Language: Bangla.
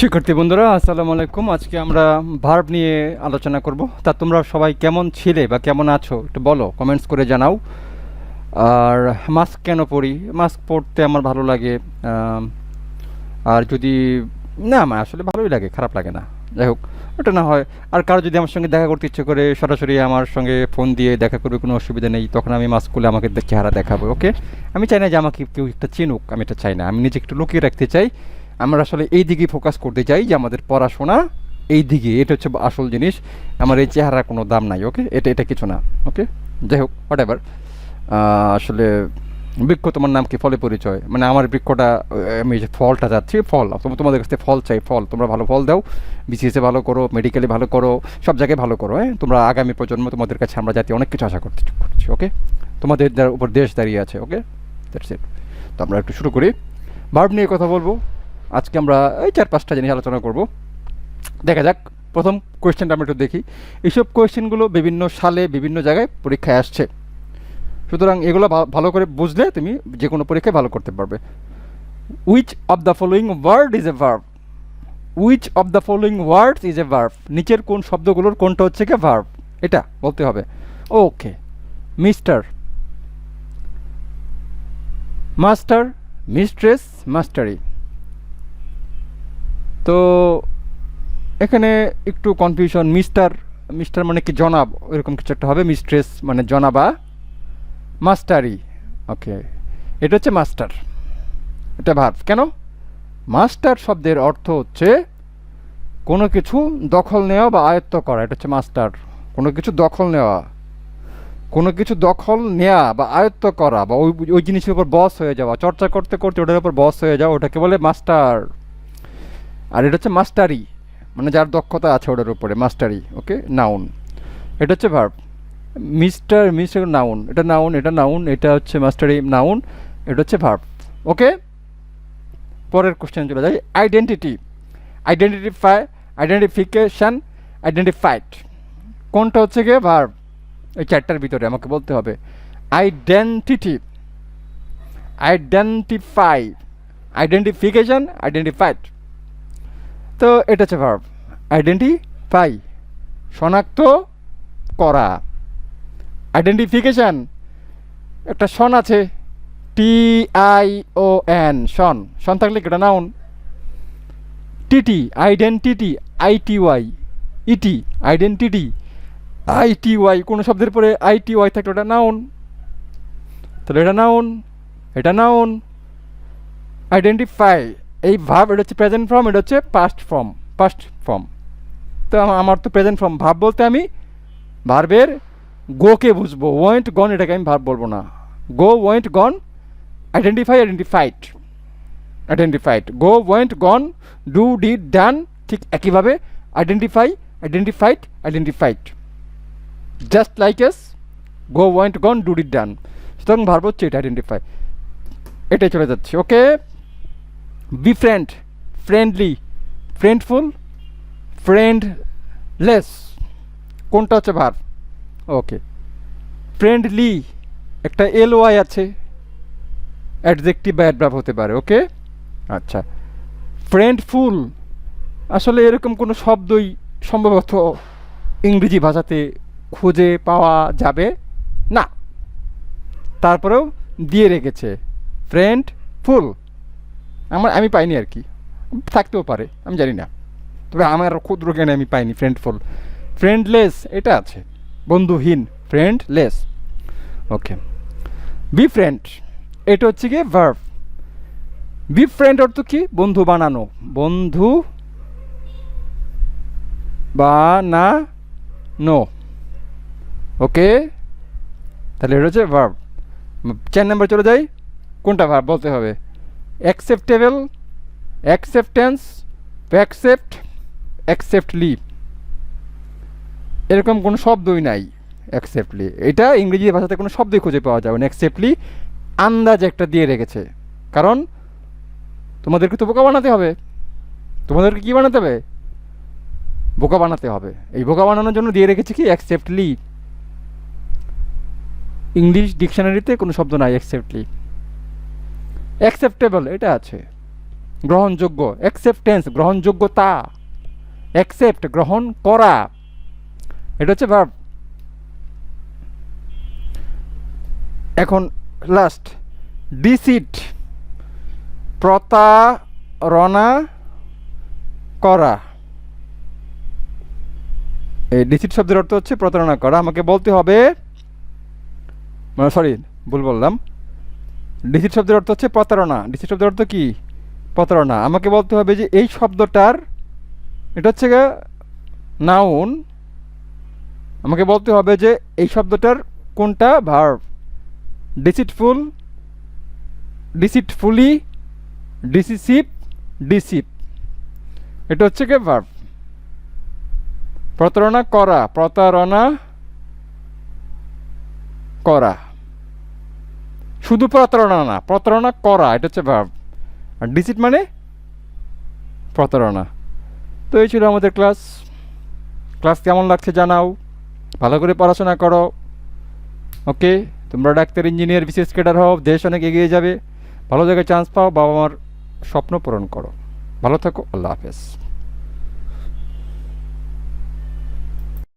শিক্ষার্থী বন্ধুরা আসসালামু আলাইকুম। আজকে আমরা ভার্ব নিয়ে আলোচনা করব। তা তোমরা সবাই কেমন ছিলে বা কেমন আছো একটু বলো, কমেন্টস করে জানাও। আর মাস্ক কেন পরি? মাস্ক পরতে আমার ভালো লাগে। আর যদি না, আমার আসলে ভালোই লাগে, খারাপ লাগে না। যাই হোক, ওটা না হয়। আর কারো যদি আমার সঙ্গে দেখা করতে ইচ্ছে করে সরাসরি আমার সঙ্গে ফোন দিয়ে দেখা করবে, কোনো অসুবিধা নেই। তখন আমি মাস্ক খুলে আমাকে চেহারা দেখাবো। ওকে, আমি চাই না যে আমাকে কেউ একটা চিনুক, আমি এটা চাই না। আমি নিজেকে একটু লুকিয়ে রাখতে চাই। আমরা আসলে এই দিকেই ফোকাস করতে চাই যে আমাদের পড়াশোনা এই দিকে, এটা হচ্ছে আসল জিনিস। আমার এই চেহারার কোনো দাম নাই। ওকে, এটা কিছু না। ওকে, যাই হোক, হোয়াট এভার। আসলে বৃক্ষ তোমার নাম কি, ফলে পরিচয়। মানে আমার বৃক্ষটা, আমি যে ফলটা যাচ্ছি, ফল তোমাদের কাছে ফল চাই, ফল। তোমরা ভালো ফল দাও, বিসিএসে ভালো করো, মেডিকেলে ভালো করো, সব জায়গায় ভালো করো। হ্যাঁ, তোমরা আগামী প্রজন্ম, তোমাদের কাছে আমরা জাতি অনেক কিছু আশা করছি। ওকে, তোমাদের উপর দেশ দাঁড়িয়ে আছে। ওকে, দ্যাটস ইট। তো আমরা একটু শুরু করি। ভার্ব নিয়ে কথা বলবো আজকে। আমরা এই 4-5টা জিনিস আলোচনা করব। দেখা যাক, প্রথম কোয়েশ্চেনটা আমরা একটু দেখি। এইসব কোয়েশ্চেনগুলো বিভিন্ন সালে বিভিন্ন জায়গায় পরীক্ষায় আসছে, সুতরাং এগুলো ভালো করে বুঝলে তুমি যে কোনো পরীক্ষায় ভালো করতে পারবে। Which of the following word is a verb? Which of the following words is a verb? নিচের কোন শব্দগুলোর কোনটা হচ্ছে কি ভার্ব, এটা বলতে হবে। ওকে, মিস্টার, মাস্টার, মিস্ট্রেস, মাস্টারি। তো এখানে একটু কনফিউশন। মিস্টার, মিস্টার মানে কি জনাব, এরকম কিছু একটা হবে। মিস্ট্রেস মানে জনাবা, মাস্টারি। ওকে, এটা হচ্ছে মাস্টার, এটা ভার্ব। কেন? মাস্টার শব্দের অর্থ হচ্ছে কোনো কিছু দখল নেওয়া বা আয়ত্ত করা, এটা হচ্ছে মাস্টার। কোনো কিছু দখল নেওয়া, কোনো কিছু দখল নেওয়া বা আয়ত্ত করা, বা ওই জিনিসের উপর বস হয়ে যাওয়া, চর্চা করতে করতে ওটার উপর বস হয়ে যাওয়া, ওটাকে বলে মাস্টার। আর এটা হচ্ছে মাস্টারি, মানে যার দক্ষতা আছে ওটার উপরে, মাস্টারি। ওকে, নাউন। এটা হচ্ছে ভার্ব। মিস্টার, মিস্টার নাউন, এটা নাউন, এটা নাউন, এটা হচ্ছে মাস্টারি, নাউন, এটা হচ্ছে ভার্ব। ওকে, পরের কোশ্চেন চলে যাই। আইডেন্টিটি, আইডেন্টিফাই, আইডেন্টিফিকেশন, আইডেন্টিফাইড, কোনটা হচ্ছে গিয়ে ভার্ব? এই চারটার ভিতরে আমাকে বলতে হবে। Identity, identify, identification, identified. তো এটা হচ্ছে ভার্ব। আইডেন্টিফাই, শনাক্ত করা। আইডেন্টিফিকেশন, একটা শন আছে, TION, শন। শন থাকলে এটা নাউন। টিটি, আইডেন্টিটি, ITY, ইটি, আইডেন্টিটি, ITY, কোনো শব্দের পরে ITY থাকলে ওটা নাউন। তাহলে এটা নাউন, এটা নাউন। আইডেন্টিফাই, এই ভার্ব, এটা হচ্ছে প্রেজেন্ট ফর্ম, এটা হচ্ছে পাস্ট ফর্ম, পাস্ট ফর্ম। তো আমার তো প্রেজেন্ট ফর্ম। ভার্ব বলতে আমি ভার্বের গোকে বুঝবো, ওয়েন্ট গন এটাকে আমি ভার্ব বলবো না। Go, went gone, identify, identified, identified. Go, went gone, do, did, done, ঠিক একইভাবে identify, identified, identified. Just like as, go, went gone, do, did, done. সুতরাং ভার্ব হচ্ছে এটা, আইডেন্টিফাই। এটাই চলে যাচ্ছে। ওকে, বিফ্রেন্ড, ফ্রেন্ডলি, ফ্রেন্ডফুল, ফ্রেন্ডলেস, কোনটা হচ্ছে ভার্ব? ওকে, ফ্রেন্ডলি, একটা LY আছে, অ্যাডজেক্টিভ বা অ্যাডভার্ব হতে পারে। ওকে, আচ্ছা। ফ্রেন্ডফুল, আসলে এরকম কোনো শব্দই সম্ভবত ইংরেজি ভাষাতে খুঁজে পাওয়া যাবে না, তারপরেও দিয়ে রেখেছে ফ্রেন্ডফুল। আমি পাইনি আর কি, থাকতেও পারে, আমি জানি না, তবে আমার ক্ষুদ্র জ্ঞানে আমি পাইনি ফ্রেন্ডফুল। ফ্রেন্ডলেস, এটা আছে, বন্ধুহীন, ফ্রেন্ডলেস। ওকে, বিফ্রেন্ড, এটা হচ্ছে কি ভার্ব। বিফ্রেন্ড অর্থ কি? বন্ধু বানানো, বন্ধু বানানো। ওকে, তাহলে এটা হচ্ছে ভার্ব। 4 নম্বর চলে যাই। কোনটা ভার্ব বলতে হবে? অ্যাকসেপ্টেবল, অ্যাকসেপ্টেন্স, অ্যাকসেপ্ট, অ্যাকসেপ্টলি, এরকম কোনো শব্দই নাই। অ্যাকসেপ্টলি, এটা ইংরেজি ভাষাতে কোনো শব্দই খুঁজে পাওয়া যাবে না। অ্যাকসেপ্টলি আন্দাজ একটা দিয়ে রেখেছে, কারণ তোমাদেরকে তো বোকা বানাতে হবে। তোমাদেরকে কি বানাতে হবে? বোকা বানাতে হবে। এই বোকা বানানোর জন্য দিয়ে রেখেছে কি? অ্যাকসেপ্টলি। ইংলিশ ডিকশনারিতে কোনো শব্দ নাই অ্যাকসেপ্টলি। অ্যাকসেপ্টেবল, এটা আছে। গ্রহণযোগ্য, অ্যাকসেপ্টেন্স গ্রহণযোগ্যতা, অ্যাকসেপ্ট গ্রহণ করা, এটা হচ্ছে ভার্ব। এখন লাস্ট ডিসিট, প্রতারণা করা। এই ডিসিট শব্দের অর্থ হচ্ছে প্রতারণা করা। আমাকে বলতে হবে, সরি ভুল বললাম, ডিসিট শব্দের অর্থ হচ্ছে প্রতারণা। ডিসিট শব্দের অর্থ কি? প্রতারণা। আমাকে বলতে হবে যে এই শব্দটার, এটা হচ্ছে নাউন, আমাকে বলতে হবে যে এই শব্দটার কোনটা ভার্ব। ডিসিটফুল, ডিসিটফুলি, ডিসিসিভ, ডিসিপ, এটা হচ্ছে কি ভার্ব। প্রতারণা করা, প্রতারণা করা, শুধু প্রতারণা না, প্রতারণা করা, এটা হচ্ছে ভার্ব। আর ডিসিট মানে প্রতারণা। তো এই ছিল আমাদের ক্লাস। ক্লাস কেমন লাগছে জানাও, ভালো করে পড়াশোনা করো। ওকে, তোমরা ডাক্তার, ইঞ্জিনিয়ার, বিশেষ ক্যাডার হও, দেশ অনেক এগিয়ে যাবে, ভালো জায়গায় চান্স পাও, বাবা মার স্বপ্ন পূরণ করো। ভালো থাকো, আল্লাহ হাফেজ।